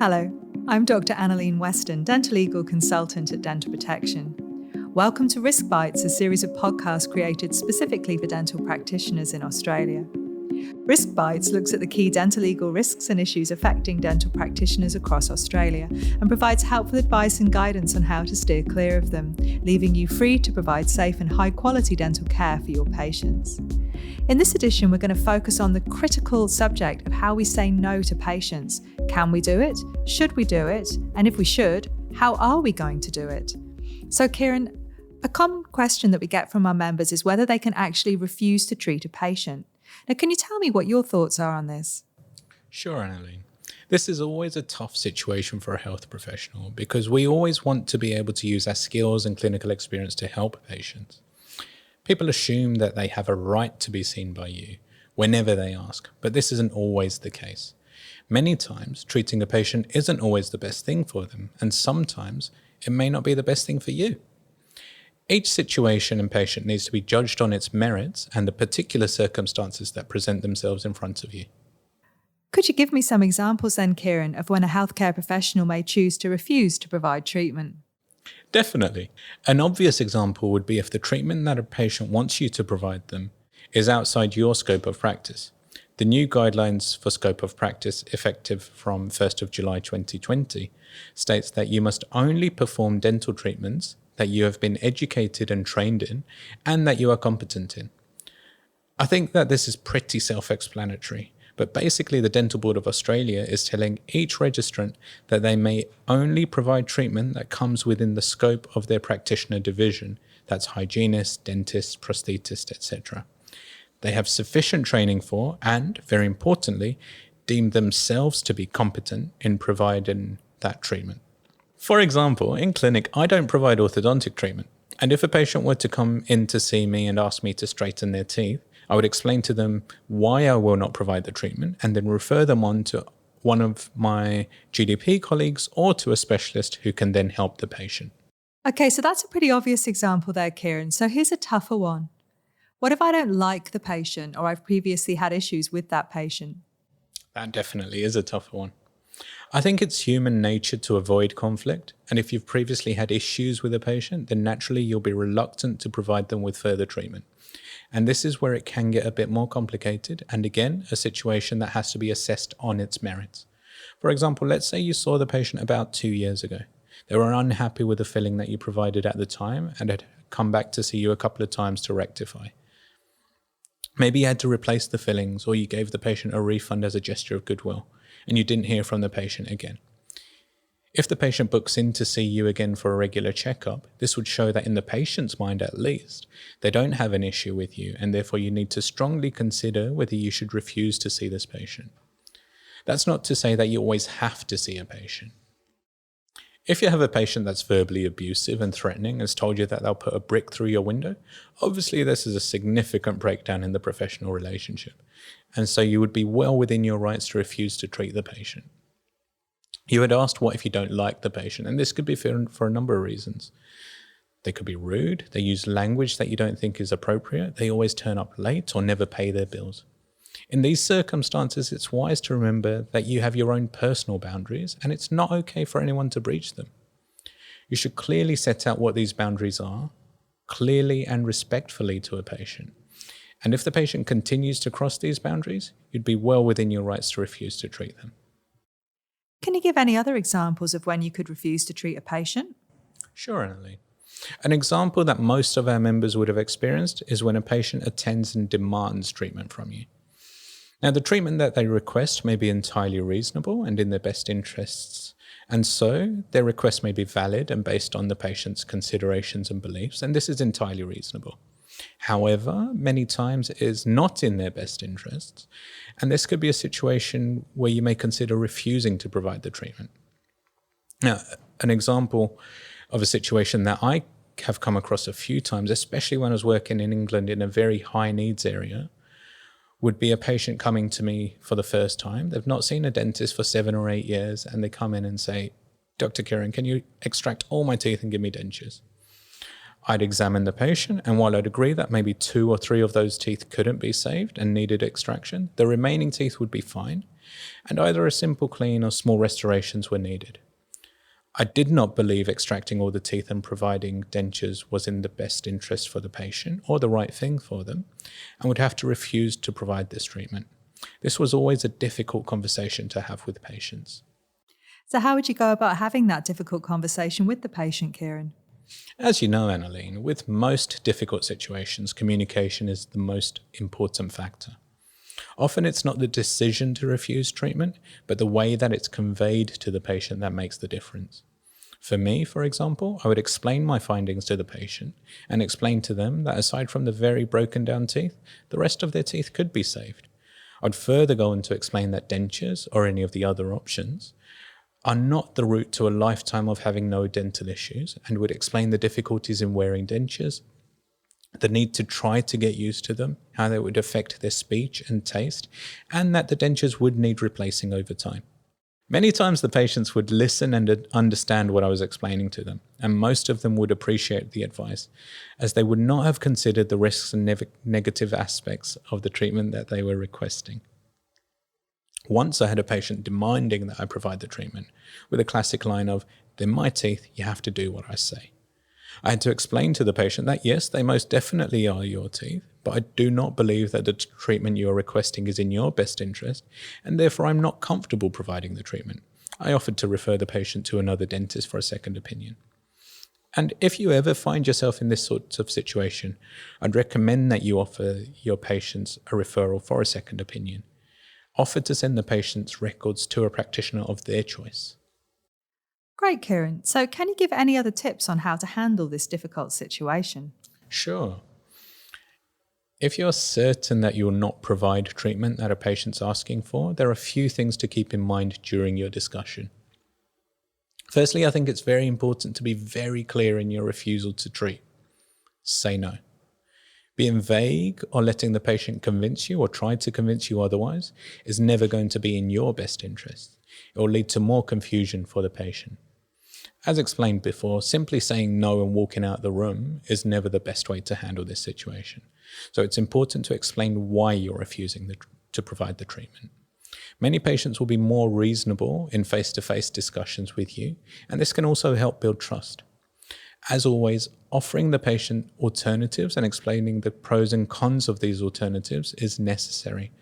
Hello, I'm Dr. Annalene Weston, dentolegal consultant at Dental Protection. Welcome to RiskBites, a series of podcasts created specifically for dental practitioners in Australia. RiskBites looks at the key dentolegal risks and issues affecting dental practitioners across Australia and provides helpful advice and guidance on how to steer clear of them, leaving you free to provide safe and high-quality dental care for your patients. In this edition, we're going to focus on the critical subject of how we say no to patients. Can we do it? Should we do it? And if we should, how are we going to do it? So, Kiran, a common question that we get from our members is whether they can actually refuse to treat a patient. Now, can you tell me what your thoughts are on this? Sure, Annalene. This is always a tough situation for a health professional because we always want to be able to use our skills and clinical experience to help patients. People assume that they have a right to be seen by you whenever they ask, but this isn't always the case. Many times, treating a patient isn't always the best thing for them, and sometimes it may not be the best thing for you. Each situation and patient needs to be judged on its merits and the particular circumstances that present themselves in front of you. Could you give me some examples then, Kiran, of when a healthcare professional may choose to refuse to provide treatment? Definitely. An obvious example would be if the treatment that a patient wants you to provide them is outside your scope of practice. The new guidelines for scope of practice, effective from 1st of July 2020, states that you must only perform dental treatments that you have been educated and trained in and that you are competent in. I think that this is pretty self-explanatory, but basically the Dental Board of Australia is telling each registrant that they may only provide treatment that comes within the scope of their practitioner division, that's hygienists, dentists, prosthetists, etc. They have sufficient training for and, very importantly, deem themselves to be competent in providing that treatment. For example, in clinic, I don't provide orthodontic treatment, and if a patient were to come in to see me and ask me to straighten their teeth, I would explain to them why I will not provide the treatment and then refer them on to one of my GDP colleagues or to a specialist who can then help the patient. Okay, so that's a pretty obvious example there, Kiran. So here's a tougher one. What if I don't like the patient or I've previously had issues with that patient? That definitely is a tougher one. I think it's human nature to avoid conflict, and if you've previously had issues with a patient, then naturally you'll be reluctant to provide them with further treatment. And this is where it can get a bit more complicated, and again, a situation that has to be assessed on its merits. For example, let's say you saw the patient about 2 years ago. They were unhappy with the filling that you provided at the time and had come back to see you a couple of times to rectify. Maybe you had to replace the fillings, or you gave the patient a refund as a gesture of goodwill, and you didn't hear from the patient again. If the patient books in to see you again for a regular checkup, this would show that in the patient's mind at least, they don't have an issue with you, and therefore you need to strongly consider whether you should refuse to see this patient. That's not to say that you always have to see a patient. If you have a patient that's verbally abusive and threatening and has told you that they'll put a brick through your window, obviously this is a significant breakdown in the professional relationship, and so you would be well within your rights to refuse to treat the patient. You had asked what if you don't like the patient, and this could be for a number of reasons. They could be rude, they use language that you don't think is appropriate, they always turn up late or never pay their bills. In these circumstances, it's wise to remember that you have your own personal boundaries and it's not okay for anyone to breach them. You should clearly set out what these boundaries are, clearly and respectfully to a patient. And if the patient continues to cross these boundaries, you'd be well within your rights to refuse to treat them. Can you give any other examples of when you could refuse to treat a patient? Sure, Annalene. An example that most of our members would have experienced is when a patient attends and demands treatment from you. Now, the treatment that they request may be entirely reasonable and in their best interests, and so their request may be valid and based on the patient's considerations and beliefs, and this is entirely reasonable. However, many times it is not in their best interests, and this could be a situation where you may consider refusing to provide the treatment. Now, an example of a situation that I have come across a few times, especially when I was working in England in a very high needs area, would be a patient coming to me for the first time. They've not seen a dentist for 7 or 8 years, and they come in and say, "Dr. Kiran, can you extract all my teeth and give me dentures?" I'd examine the patient, and while I'd agree that maybe 2 or 3 of those teeth couldn't be saved and needed extraction, the remaining teeth would be fine, and either a simple clean or small restorations were needed. I did not believe extracting all the teeth and providing dentures was in the best interest for the patient or the right thing for them, and would have to refuse to provide this treatment. This was always a difficult conversation to have with patients. So how would you go about having that difficult conversation with the patient, Kiran? As you know, Annalene, with most difficult situations, communication is the most important factor. Often it's not the decision to refuse treatment, but the way that it's conveyed to the patient that makes the difference. For me, for example, I would explain my findings to the patient and explain to them that aside from the very broken down teeth, the rest of their teeth could be saved. I'd further go on to explain that dentures, or any of the other options, are not the route to a lifetime of having no dental issues, and would explain the difficulties in wearing dentures, the need to try to get used to them, how they would affect their speech and taste, and that the dentures would need replacing over time. Many times the patients would listen and understand what I was explaining to them, and most of them would appreciate the advice, as they would not have considered the risks and negative aspects of the treatment that they were requesting. Once I had a patient demanding that I provide the treatment, with a classic line of, "They're my teeth, you have to do what I say." I had to explain to the patient that yes, they most definitely are your teeth, but I do not believe that the treatment you are requesting is in your best interest, and therefore I'm not comfortable providing the treatment. I offered to refer the patient to another dentist for a second opinion. And if you ever find yourself in this sort of situation, I'd recommend that you offer your patients a referral for a second opinion. Offer to send the patient's records to a practitioner of their choice. Great, Kiran. So can you give any other tips on how to handle this difficult situation? Sure. If you're certain that you will not provide treatment that a patient's asking for, there are a few things to keep in mind during your discussion. Firstly, I think it's very important to be very clear in your refusal to treat. Say no. Being vague or letting the patient convince you or try to convince you otherwise is never going to be in your best interest. It will lead to more confusion for the patient. As explained before, simply saying no and walking out of the room is never the best way to handle this situation. So it's important to explain why you're refusing to provide the treatment. Many patients will be more reasonable in face-to-face discussions with you, and this can also help build trust. As always, offering the patient alternatives and explaining the pros and cons of these alternatives is necessary.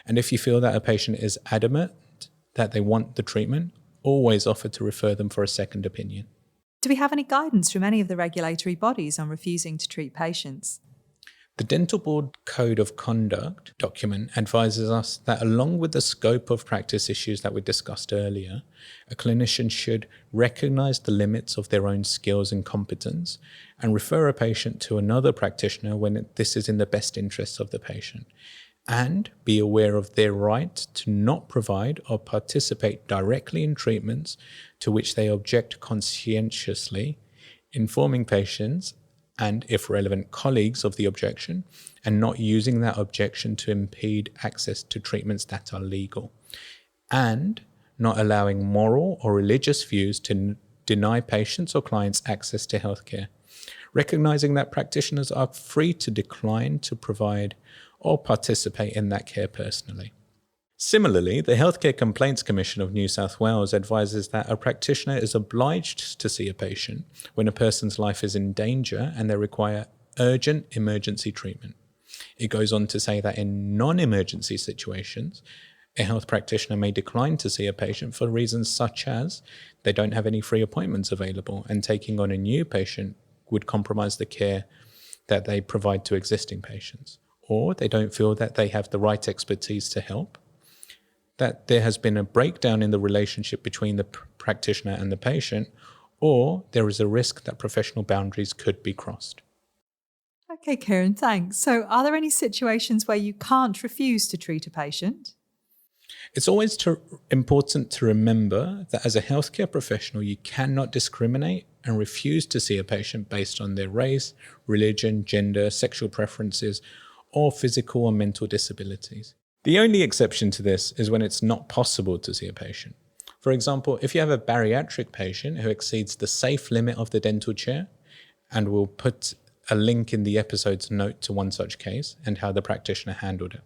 And if you feel that a patient is adamant that they want the treatment, always offer to refer them for a second opinion. Do we have any guidance from any of the regulatory bodies on refusing to treat patients? The Dental Board Code of Conduct document advises us that along with the scope of practice issues that we discussed earlier, a clinician should recognise the limits of their own skills and competence and refer a patient to another practitioner when this is in the best interests of the patient, and be aware of their right to not provide or participate directly in treatments to which they object conscientiously, informing patients and, if relevant, colleagues of the objection, and not using that objection to impede access to treatments that are legal, and not allowing moral or religious views to deny patients or clients access to healthcare, recognizing that practitioners are free to decline to provide or participate in that care personally. Similarly, the Healthcare Complaints Commission of New South Wales advises that a practitioner is obliged to see a patient when a person's life is in danger and they require urgent emergency treatment. It goes on to say that in non-emergency situations, a health practitioner may decline to see a patient for reasons such as they don't have any free appointments available, and taking on a new patient would compromise the care that they provide to existing patients, or they don't feel that they have the right expertise to help, that there has been a breakdown in the relationship between the practitioner and the patient, or there is a risk that professional boundaries could be crossed. Okay, Kiran, thanks. So are there any situations where you can't refuse to treat a patient? It's always important to remember that as a healthcare professional, you cannot discriminate and refuse to see a patient based on their race, religion, gender, sexual preferences, or physical or mental disabilities. The only exception to this is when it's not possible to see a patient. For example, if you have a bariatric patient who exceeds the safe limit of the dental chair, and we'll put a link in the episode's note to one such case and how the practitioner handled it.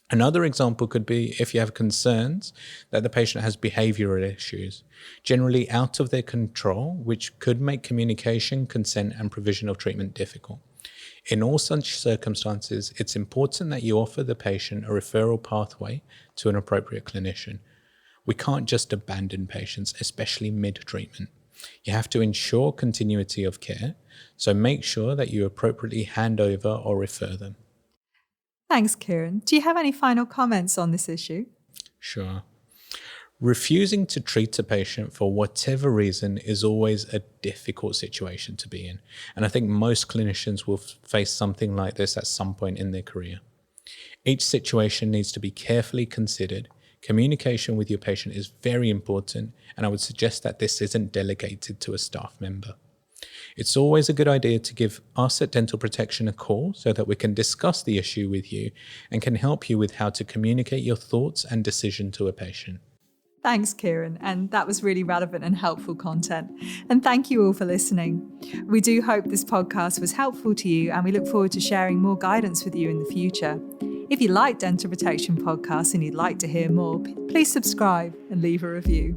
Another example could be if you have concerns that the patient has behavioral issues, generally out of their control, which could make communication, consent, and provision of treatment difficult. In all such circumstances, it's important that you offer the patient a referral pathway to an appropriate clinician. We can't just abandon patients, especially mid-treatment. You have to ensure continuity of care, so make sure that you appropriately hand over or refer them. Thanks, Kiran. Do you have any final comments on this issue? Sure. Refusing to treat a patient for whatever reason is always a difficult situation to be in. And I think most clinicians will face something like this at some point in their career. Each situation needs to be carefully considered. Communication with your patient is very important, and I would suggest that this isn't delegated to a staff member. It's always a good idea to give us at Dental Protection a call so that we can discuss the issue with you and can help you with how to communicate your thoughts and decision to a patient. Thanks, Kiran, and that was really relevant and helpful content. And thank you all for listening. We do hope this podcast was helpful to you, and we look forward to sharing more guidance with you in the future. If you like Dental Protection podcasts and you'd like to hear more, please subscribe and leave a review.